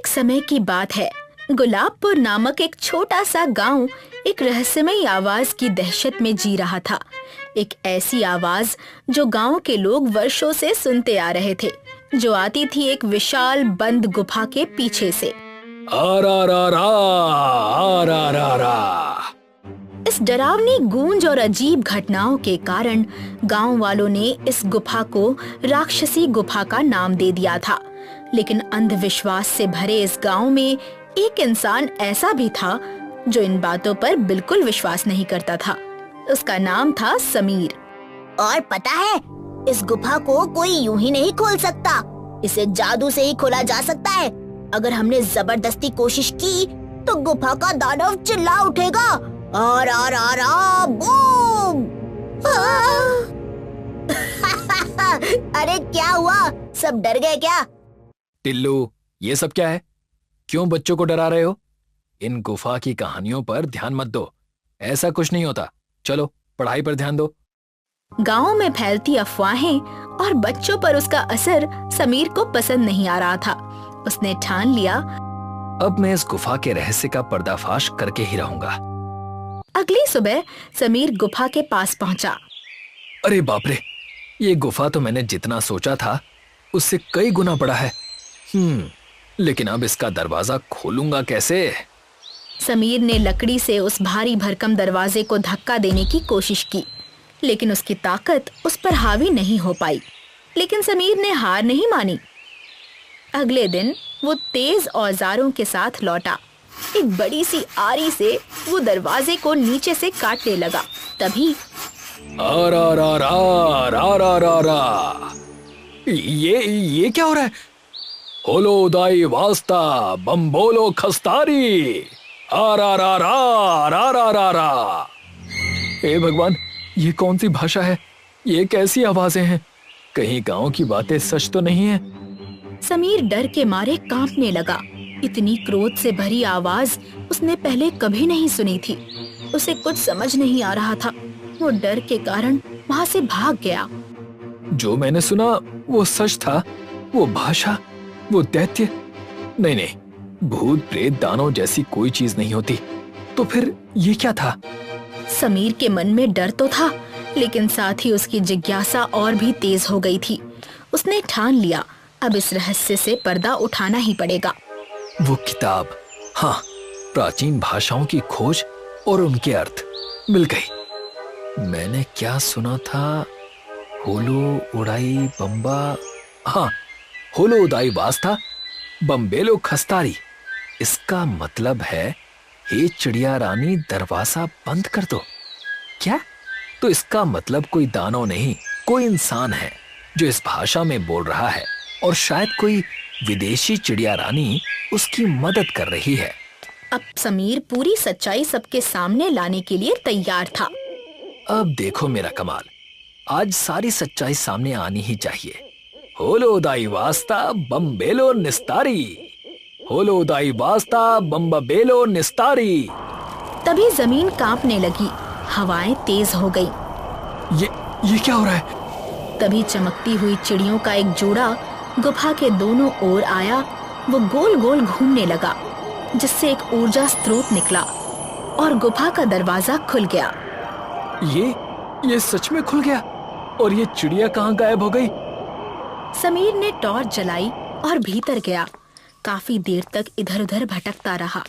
समय की बात है। गुलाबपुर नामक एक छोटा सा गांव एक रहस्यमयी आवाज की दहशत में जी रहा था। एक ऐसी आवाज जो गांव के लोग वर्षों से सुनते आ रहे थे, जो आती थी एक विशाल बंद गुफा के पीछे से। आ रा रा रा, आ रा रा रा। इस डरावनी गूंज और अजीब घटनाओं के कारण गांव वालों ने इस गुफा को राक्षसी गुफा का नाम दे दिया था। लेकिन अंधविश्वास से भरे इस गांव में एक इंसान ऐसा भी था जो इन बातों पर बिल्कुल विश्वास नहीं करता था। उसका नाम था समीर। और पता है, इस गुफा को कोई यूं ही नहीं खोल सकता। इसे जादू से ही खोला जा सकता है। अगर हमने जबरदस्ती कोशिश की तो गुफा का दानव चिल्ला उठेगा, और बूम। अरे क्या हुआ, सब डर गए क्या? टिल्लू, ये सब क्या है? क्यों बच्चों को डरा रहे हो? इन गुफा की कहानियों पर ध्यान मत दो, ऐसा कुछ नहीं होता। चलो पढ़ाई पर ध्यान दो। गांव में फैलती अफवाहें और बच्चों पर उसका असर समीर को पसंद नहीं आ रहा था। उसने ठान लिया, अब मैं इस गुफा के रहस्य का पर्दाफाश करके ही रहूंगा। अगली सुबह समीर गुफा के पास पहुंचा। अरे बाप रे, ये गुफा तो मैंने जितना सोचा था उससे कई गुना बड़ा है। लेकिन अब इसका दरवाजा खोलूंगा कैसे? समीर ने लकड़ी से उस भारी भरकम दरवाजे को धक्का देने की कोशिश की, लेकिन उसकी ताकत उस पर हावी नहीं हो पाई। लेकिन समीर ने हार नहीं मानी। अगले दिन वो तेज औजारों के साथ लौटा। एक बड़ी सी आरी से वो दरवाजे को नीचे से काटने लगा। तभी आ रा रा रा रा रा रा रा। ये क्या हो रहा है? होलो दाई वास्ता बम बोलो खस्तारी, आ रा रा रा रा रा रा रा। हे भगवान, ये कौन सी भाषा है? ये कैसी आवाजें हैं? कहीं गांव की बातें सच तो नहीं है? समीर डर के मारे कांपने लगा। इतनी क्रोध से भरी आवाज उसने पहले कभी नहीं सुनी थी। उसे कुछ समझ नहीं आ रहा था। वो डर के कारण वहाँ से भाग गया। जो मैंने सुना वो सच था? वो भाषा, वो दैत्य? नहीं, भूत प्रेत दानव जैसी कोई चीज नहीं होती। तो फिर ये क्या था? समीर के मन में डर तो था, लेकिन साथ ही उसकी जिज्ञासा और भी तेज हो गई थी। उसने ठान लिया, अब इस रहस्य से पर्दा उठाना ही पड़ेगा। वो किताब, हाँ, प्राचीन भाषाओं की खोज और उनके अर्थ मिल गई। मैंने क्या सुना था? होलो उड़ाई बम्बा, हाँ, होलो उदाई वास्ता बम्बेलो खस्तारी। इसका मतलब है, हे चिड़िया रानी दरवाजा बंद कर दो। क्या? तो इसका मतलब कोई दानव नहीं, कोई इंसान है जो इस भाषा में बोल रहा है, और शायद कोई विदेशी चिड़िया रानी उसकी मदद कर रही है। अब समीर पूरी सच्चाई सबके सामने लाने के लिए तैयार था। अब देखो मेरा कमाल, आज सारी सच्चाई सामने आनी ही चाहिए। होलो दाई वास्ता बम्बेलो निस्तारी, होलो दाई वास्ता बम्बेलो निस्तारी। तभी जमीन कांपने लगी, हवाएं तेज हो गई। ये क्या हो रहा है? तभी चमकती हुई चिड़ियों का एक जोड़ा गुफा के दोनों ओर आया। वो गोल गोल घूमने लगा, जिससे एक ऊर्जा स्रोत निकला और गुफा का दरवाजा खुल गया। ये सच में खुल गया, और ये चिड़िया कहाँ गायब हो गई? समीर ने टॉर्च जलाई और भीतर गया। काफी देर तक इधर उधर भटकता रहा,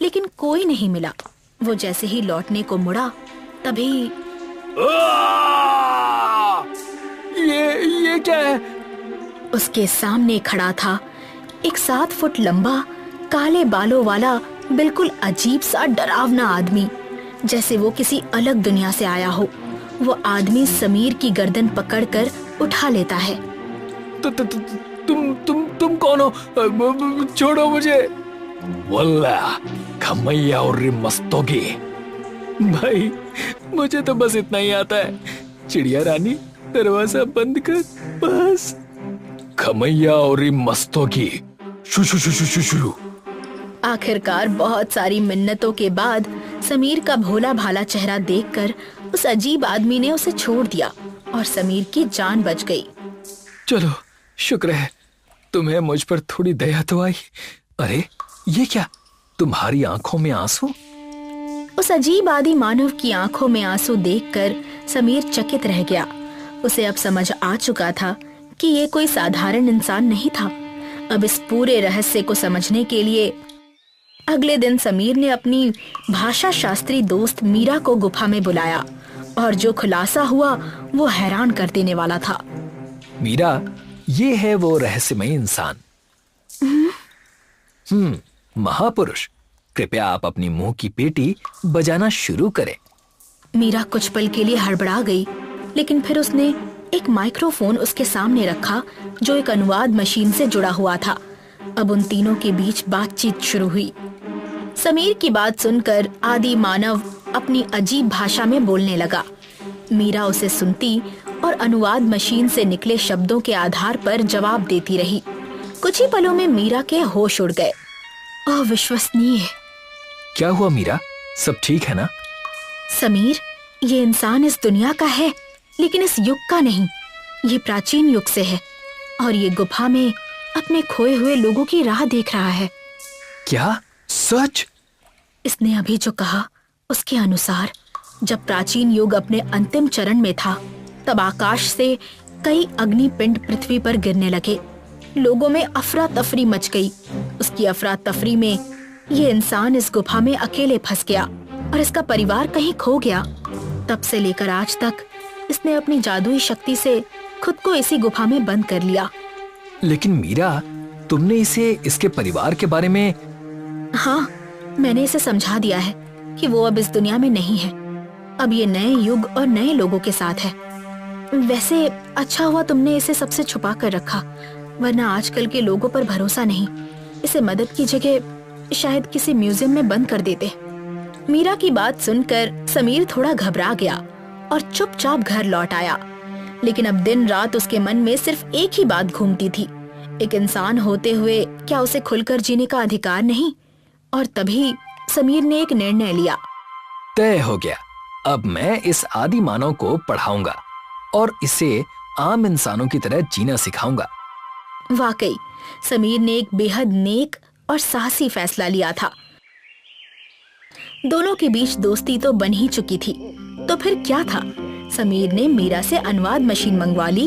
लेकिन कोई नहीं मिला। वो जैसे ही लौटने को मुड़ा, तभी ये क्या है? उसके सामने खड़ा था एक 7 फुट लंबा, काले बालों वाला, बिल्कुल अजीब सा डरावना आदमी, जैसे वो किसी अलग दुनिया से आया हो। वो आदमी समीर की गर्दन पकड़कर उठा लेता है। तुम कौन हो? छोड़ो मुझे। वल्ला खमैया और मस्तोगी। भाई, मुझे तो बस इतना ही आता है। चिड़िया रानी दरवाजा बंद कर, बस। खमैया और मस्तोगी। शु शु शु शु शु शु। आखिरकार बहुत सारी मिन्नतों के बाद समीर का भोला भाला चेहरा देखकर उस अजीब आदमी ने उसे छोड़ दिया और समीर की जान बच गई। चलो, शुक्र है तुम्हें मुझ पर थोड़ी दया तो आई। अरे ये क्या, तुम्हारी आंखों में आंसू? उस अजीब आदि मानव की आंखों में आंसू देखकर समीर चकित रह गया। उसे अब समझ आ चुका था कि ये कोई साधारण इंसान नहीं था। अब इस पूरे रहस्य को समझने के लिए अगले दिन समीर ने अपनी भाषा शास्त्री दोस्त मीरा को गुफा में बुलाया और जो खुलासा हुआ वो हैरान कर देने वाला था। मीरा, ये है वो रहस्यमय इंसान। महापुरुष, कृपया आप अपनी मुंह की पेटी बजाना शुरू करें। मीरा कुछ पल के लिए हड़बड़ा गई, लेकिन फिर उसने एक माइक्रोफोन उसके सामने रखा जो एक अनुवाद मशीन से जुड़ा हुआ था। अब उन तीनों के बीच बातचीत शुरू हुई। समीर की बात सुनकर आदि मानव अपनी अजीब भाषा में बोलने लगा। मीरा उसे सुनती और अनुवाद मशीन से निकले शब्दों के आधार पर जवाब देती रही। कुछ ही पलों में मीरा के होश उड़ गए। अविश्वसनीय। क्या हुआ मीरा, सब ठीक है ना? समीर, ये इंसान इस दुनिया का है, लेकिन इस युग का नहीं। ये प्राचीन युग से है और ये गुफा में अपने खोए हुए लोगों की राह देख रहा है। क्या सच? इसने अभी जो कहा उसके अनुसार जब प्राचीन युग अपने अंतिम चरण में था, तब आकाश से कई अग्निपिंड पृथ्वी पर गिरने लगे। लोगों में अफरा तफरी मच गई। उसकी अफरा तफरी में ये इंसान इस गुफा में अकेले फंस गया और इसका परिवार कहीं खो गया। तब से लेकर आज तक इसने अपनी जादुई शक्ति से खुद को इसी गुफा में बंद कर लिया। लेकिन मीरा, तुमने इसे इसके परिवार के बारे में? हाँ, मैंने इसे समझा दिया है कि वो अब इस दुनिया में नहीं है। अब ये नए युग और नए लोगों के साथ है। वैसे अच्छा हुआ तुमने इसे सबसे छुपा कर रखा, वरना आजकल के लोगों पर भरोसा नहीं। इसे मदद की जगह शायद किसी म्यूजियम में बंद कर देते। मीरा की बात सुनकर समीर थोड़ा घबरा गया और चुपचाप घर लौट आया। लेकिन अब दिन रात उसके मन में सिर्फ एक ही बात घूमती थी, एक इंसान होते हुए क्या उसे खुलकर जीने का अधिकार नहीं? और तभी समीर ने एक निर्णय लिया। तय हो गया, अब मैं इस आदि मानव को पढ़ाऊंगा और इसे आम इंसानों की तरह जीना सिखाऊंगा। वाकई समीर ने एक बेहद नेक और साहसी फैसला लिया था। दोनों के बीच दोस्ती तो बन ही चुकी थी, तो फिर क्या था? समीर ने मीरा से अनुवाद मशीन मंगवा ली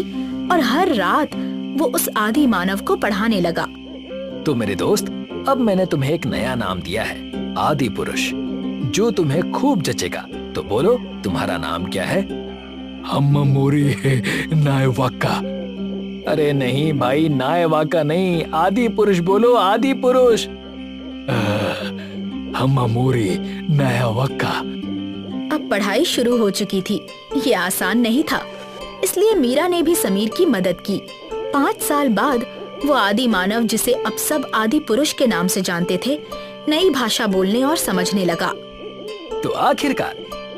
और हर रात वो उस आदि मानव को पढ़ाने लगा। तो मेरे दोस्त, अब मैंने तुम्हें एक नया नाम दिया है, आदि पुरुष, जो तुम्हें खूब जचेगा। तो बोलो, तुम्हारा नाम क्या है? हम्ममोरी नायवाका। अरे नहीं भाई, नायवाका नहीं, आदि पुरुष बोलो, आदि पुरुष। हम्ममोरी नायवाका। अब पढ़ाई शुरू हो चुकी थी। ये आसान नहीं था, इसलिए मीरा ने भी समीर की मदद की। 5 साल बाद वो आदि मानव, जिसे अब सब आदि पुरुष के नाम से जानते थे, नई भाषा बोलने और समझने लगा। तो आखिरकार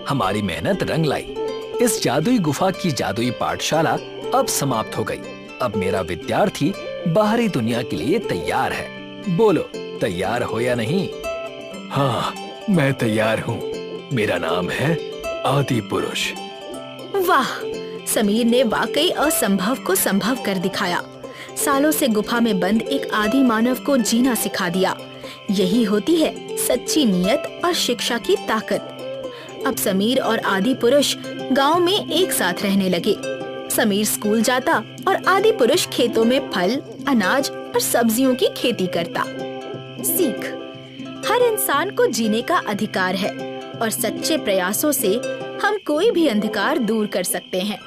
हमारी मेहनत रंग लाई। इस जादुई गुफा की जादुई पाठशाला अब समाप्त हो गई। अब मेरा विद्यार्थी बाहरी दुनिया के लिए तैयार है। बोलो, तैयार हो या नहीं? हाँ, मैं तैयार हूँ। मेरा नाम है आदि पुरुष। वाह, समीर ने वाकई असंभव को संभव कर दिखाया। सालों से गुफा में बंद एक आदि मानव को जीना सिखा दिया। यही होती है सच्ची नीयत और शिक्षा की ताकत। अब समीर और आदि पुरुष गांव में एक साथ रहने लगे। समीर स्कूल जाता और आदि पुरुष खेतों में फल, अनाज और सब्जियों की खेती करता। सीख, हर इंसान को जीने का अधिकार है और सच्चे प्रयासों से हम कोई भी अंधकार दूर कर सकते हैं।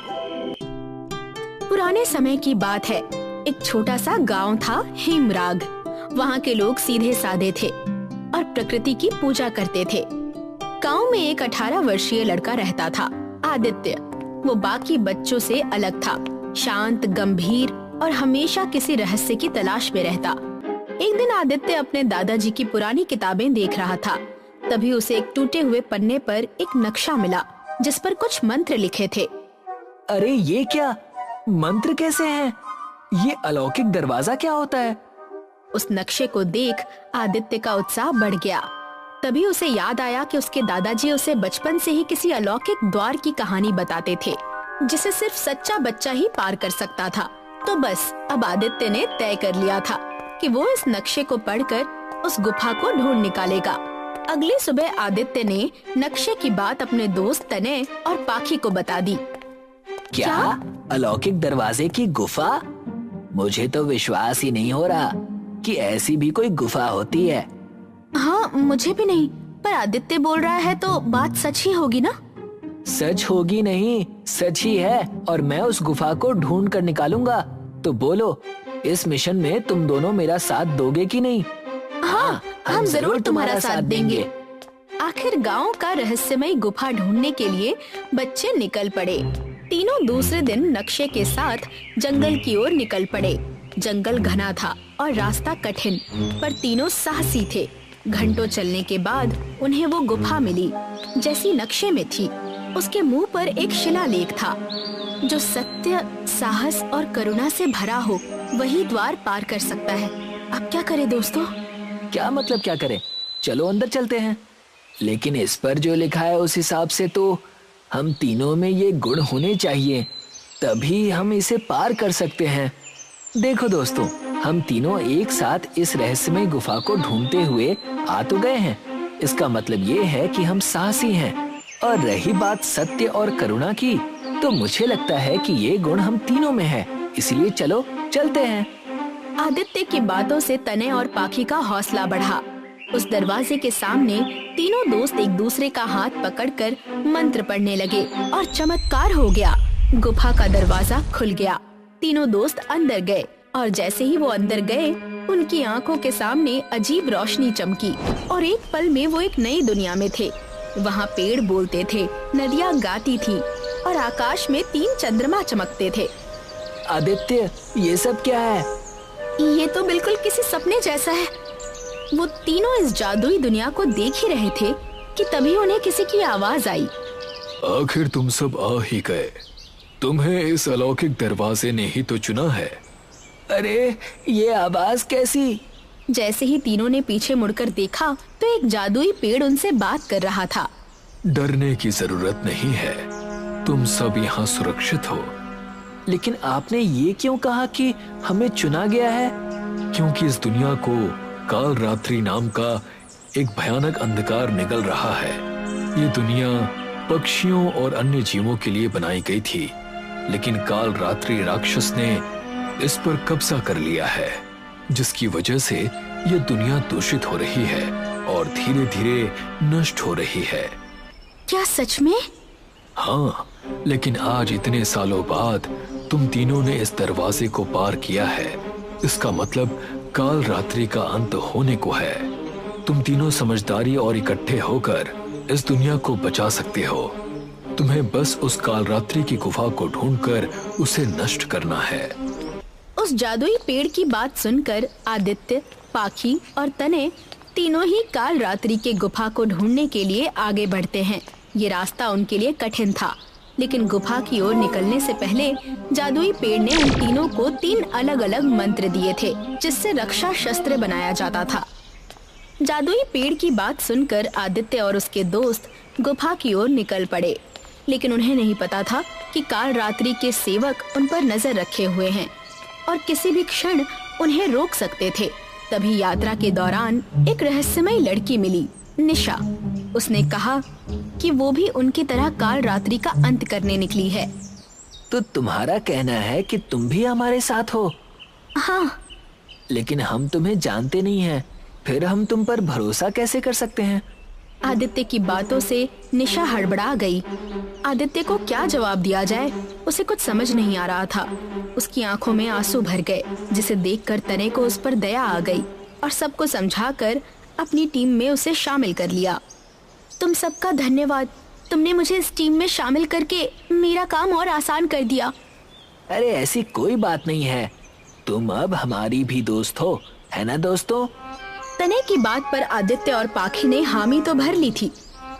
पुराने समय की बात है। एक छोटा सा गांव था, हेमराग। वहाँ के लोग सीधे साधे थे और प्रकृति की पूजा करते थे। गांव में एक 18 वर्षीय लड़का रहता था, आदित्य। वो बाकी बच्चों से अलग था, शांत, गंभीर और हमेशा किसी रहस्य की तलाश में रहता। एक दिन आदित्य अपने दादाजी की पुरानी किताबें देख रहा था। तभी उसे एक टूटे हुए पन्ने पर एक नक्शा मिला, जिस पर कुछ मंत्र लिखे थे। अरे ये क्या? मंत्र कैसे हैं? ये अलौकिक दरवाजा क्या होता है? उस नक्शे को देख आदित्य का उत्साह बढ़ गया। तभी उसे याद आया कि उसके दादाजी उसे बचपन से ही किसी अलौकिक द्वार की कहानी बताते थे, जिसे सिर्फ सच्चा बच्चा ही पार कर सकता था। तो बस अब आदित्य ने तय कर लिया था कि वो इस नक्शे को पढ़कर उस गुफा को ढूंढ निकालेगा। अगली सुबह आदित्य ने नक्शे की बात अपने दोस्त तने और पाखी को बता दी। क्या अलौकिक दरवाजे की गुफा? मुझे तो विश्वास ही नहीं हो रहा कि ऐसी भी कोई गुफा होती है। हाँ, मुझे भी नहीं, पर आदित्य बोल रहा है तो बात सच ही होगी ना? सच होगी नहीं, सच ही है, और मैं उस गुफा को ढूंढ कर निकालूंगा। तो बोलो, इस मिशन में तुम दोनों मेरा साथ दोगे कि नहीं? हाँ, हम जरूर तुम्हारा साथ देंगे। आखिर गांव का रहस्यमयी गुफा ढूंढने के लिए बच्चे निकल पड़े। तीनों दूसरे दिन नक्शे के साथ जंगल की ओर निकल पड़े। जंगल घना था और रास्ता कठिन, पर तीनों साहसी थे। घंटों चलने के बाद उन्हें वो गुफा मिली जैसी नक्शे में थी। उसके मुंह पर एक शिलालेख था, जो सत्य, साहस और करुणा से भरा हो वही द्वार पार कर सकता है। अब क्या करें दोस्तों? क्या मतलब क्या करें? चलो अंदर चलते हैं। लेकिन इस पर जो लिखा है उस हिसाब से तो हम तीनों में ये गुण होने चाहिए, तभी हम इसे पार कर सकते हैं। देखो दोस्तों, हम तीनों एक साथ इस रहस्यमय गुफा को ढूंढते हुए आ तो गए हैं। इसका मतलब ये है कि हम साहसी हैं। और रही बात सत्य और करुणा की, तो मुझे लगता है कि ये गुण हम तीनों में है। इसलिए चलो चलते हैं। आदित्य की बातों से तने और पाखी का हौसला बढ़ा। उस दरवाजे के सामने तीनों दोस्त एक दूसरे का हाथ पकड़कर मंत्र पढ़ने लगे और चमत्कार हो गया। गुफा का दरवाजा खुल गया। तीनों दोस्त अंदर गए और जैसे ही वो अंदर गए, उनकी आंखों के सामने अजीब रोशनी चमकी और एक पल में वो एक नई दुनिया में थे। वहाँ पेड़ बोलते थे, नदियाँ गाती थी और आकाश में 3 चंद्रमा चमकते थे। आदित्य, ये सब क्या है? ये तो बिल्कुल किसी सपने जैसा है। वो तीनों इस जादुई दुनिया को देख ही रहे थे कि तभी उन्हें किसी की आवाज आई। आखिर तुम सब आ ही गए। तुम्हें इस अलौकिक दरवाजे ने ही तो चुना है। अरे, ये आवाज कैसी? जैसे ही तीनों ने पीछे मुड़कर देखा तो एक जादुई पेड़ उनसे बात कर रहा था। डरने की जरूरत नहीं है, तुम सब यहाँ सुरक्षित हो। लेकिन आपने ये क्यों कहा कि हमें चुना गया है? क्योंकि इस दुनिया को काल रात्रि नाम का एक भयानक अंधकार निगल रहा है। ये दुनिया पक्षियों और अन्य जीवों के लिए बनाई गई थी, लेकिन काल रात्रि राक्षस ने इस पर कब्जा कर लिया है, जिसकी वजह से ये दुनिया दूषित हो रही है और धीरे धीरे नष्ट हो रही है। क्या सच में? हाँ, लेकिन आज इतने सालों बाद तुम तीनों ने इस दरवाजे को पार किया है। इसका मतलब काल रात्रि का अंत होने को है। तुम तीनों समझदारी और इकट्ठे होकर इस दुनिया को बचा सकते हो। तुम्हें बस उस काल रात्रि की गुफा को ढूंढकर उसे नष्ट करना है। उस जादुई पेड़ की बात सुनकर आदित्य, पाखी और तने तीनों ही काल रात्रि के गुफा को ढूंढने के लिए आगे बढ़ते हैं। ये रास्ता उनके लिए कठिन था, लेकिन गुफा की ओर निकलने से पहले जादुई पेड़ ने उन तीनों को 3 अलग अलग मंत्र दिए थे, जिससे रक्षा शस्त्र बनाया जाता था। जादुई पेड़ की बात सुनकर आदित्य और उसके दोस्त गुफा की ओर निकल पड़े, लेकिन उन्हें नहीं पता था कि काल रात्रि के सेवक उन पर नजर रखे हुए हैं और किसी भी क्षण उन्हें रोक सकते थे। तभी यात्रा के दौरान एक रहस्यमयी लड़की मिली, निशा। उसने कहा कि वो भी उनकी तरह काल रात्रि का अंत करने निकली है। तो तुम्हारा कहना है कि तुम भी हमारे साथ हो? हाँ। लेकिन हम तुम्हें जानते नहीं हैं, फिर हम तुम पर भरोसा कैसे कर सकते हैं? आदित्य की बातों से निशा हड़बड़ा गई। आदित्य को क्या जवाब दिया जाए, उसे कुछ समझ नहीं आ रहा था। उसकी आंखों में आंसू भर गए, जिसे देखकर तने को उस पर दया आ गई और सबको समझाकर अपनी टीम में उसे शामिल कर लिया। तुम सबका धन्यवाद, तुमने मुझे इस टीम में शामिल करके मेरा काम और आसान कर दिया। अरे ऐसी कोई बात नहीं है, तुम अब हमारी भी दोस्त हो, है ना दोस्तों? तने की बात पर आदित्य और पाखी ने हामी तो भर ली थी,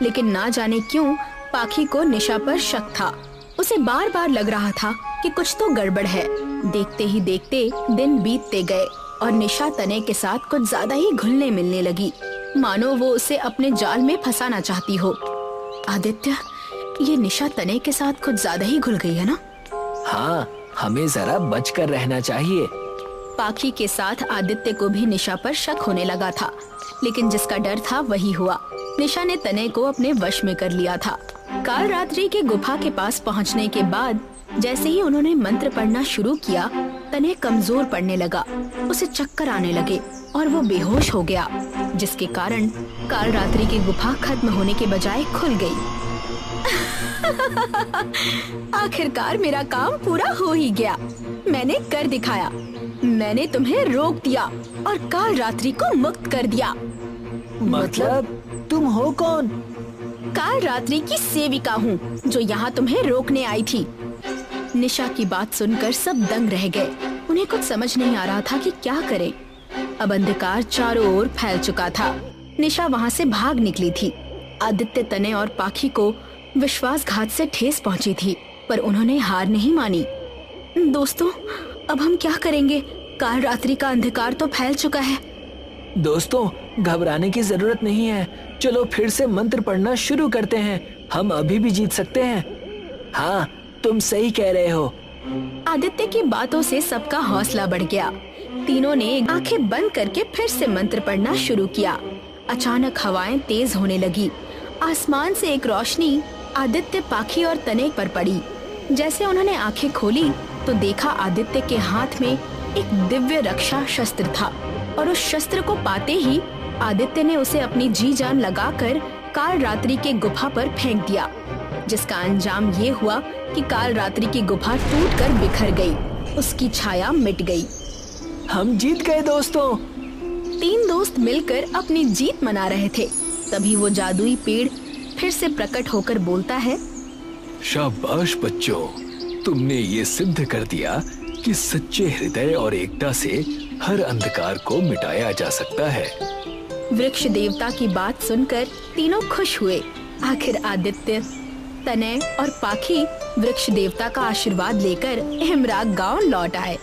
लेकिन ना जाने क्यों पाखी को निशा पर शक था। उसे बार बार लग रहा था कि कुछ तो गड़बड़ है। देखते ही देखते दिन बीतते गए और निशा तने के साथ कुछ ज्यादा ही घुलने मिलने लगी, मानो वो उसे अपने जाल में फंसाना चाहती हो। आदित्य, ये निशा तने के साथ कुछ ज्यादा ही घुल गई है ना? हाँ, हमें जरा बच कर रहना चाहिए। पाखी के साथ आदित्य को भी निशा पर शक होने लगा था, लेकिन जिसका डर था वही हुआ। निशा ने तनय को अपने वश में कर लिया था। काल रात्रि के गुफा के पास पहुंचने के बाद जैसे ही उन्होंने मंत्र पढ़ना शुरू किया, तनय कमजोर पड़ने लगा। उसे चक्कर आने लगे और वो बेहोश हो गया, जिसके कारण काल रात्रि की गुफा खत्म होने के बजाय खुल गई। आखिरकार मेरा काम पूरा हो ही गया। मैंने कर दिखाया। मैंने तुम्हें रोक दिया और काल रात्रि को मुक्त कर दिया। मतलब तुम हो कौन? काल रात्रि की सेविका हूँ जो यहाँ तुम्हें रोकने आई थी। निशा की बात सुनकर सब दंग रह गए। उन्हें कुछ समझ नहीं आ रहा था कि क्या करें। अब अंधकार चारों ओर फैल चुका था। निशा वहाँ से भाग निकली थी। आदित्य, तनय और पाखी को विश्वासघात से ठेस पहुँची थी, पर उन्होंने हार नहीं मानी। दोस्तों, अब हम क्या करेंगे? काल रात्रि का अंधकार तो फैल चुका है। दोस्तों, घबराने की जरूरत नहीं है। चलो फिर से मंत्र पढ़ना शुरू करते हैं। हम अभी भी जीत सकते हैं। हाँ, तुम सही कह रहे हो। आदित्य की बातों से सबका हौसला बढ़ गया। तीनों ने आंखें बंद करके फिर से मंत्र पढ़ना शुरू किया। अचानक हवाएं तेज होने लगी। आसमान से एक रोशनी आदित्य, पाखी और तनय पर पड़ी। जैसे उन्होंने आंखें खोली तो देखा आदित्य के हाथ में एक दिव्य रक्षा शस्त्र था, और उस शस्त्र को पाते ही आदित्य ने उसे अपनी जी जान लगाकर काल रात्रि के गुफा पर फेंक दिया, जिसका अंजाम ये हुआ कि काल रात्रि की गुफा टूटकर बिखर गई। उसकी छाया मिट गई। हम जीत गए दोस्तों। तीन दोस्त मिलकर अपनी जीत मना रहे थे। तभी वो जादुई पेड़ फिर से प्रकट होकर बोलता है, शाबाश बच्चों, तुमने ये सिद्ध कर दिया कि सच्चे हृदय और एकता से हर अंधकार को मिटाया जा सकता है। वृक्ष देवता की बात सुनकर तीनों खुश हुए। आखिर आदित्य, तनय और पाखी वृक्ष देवता का आशीर्वाद लेकर हिमराग गांव लौट आए।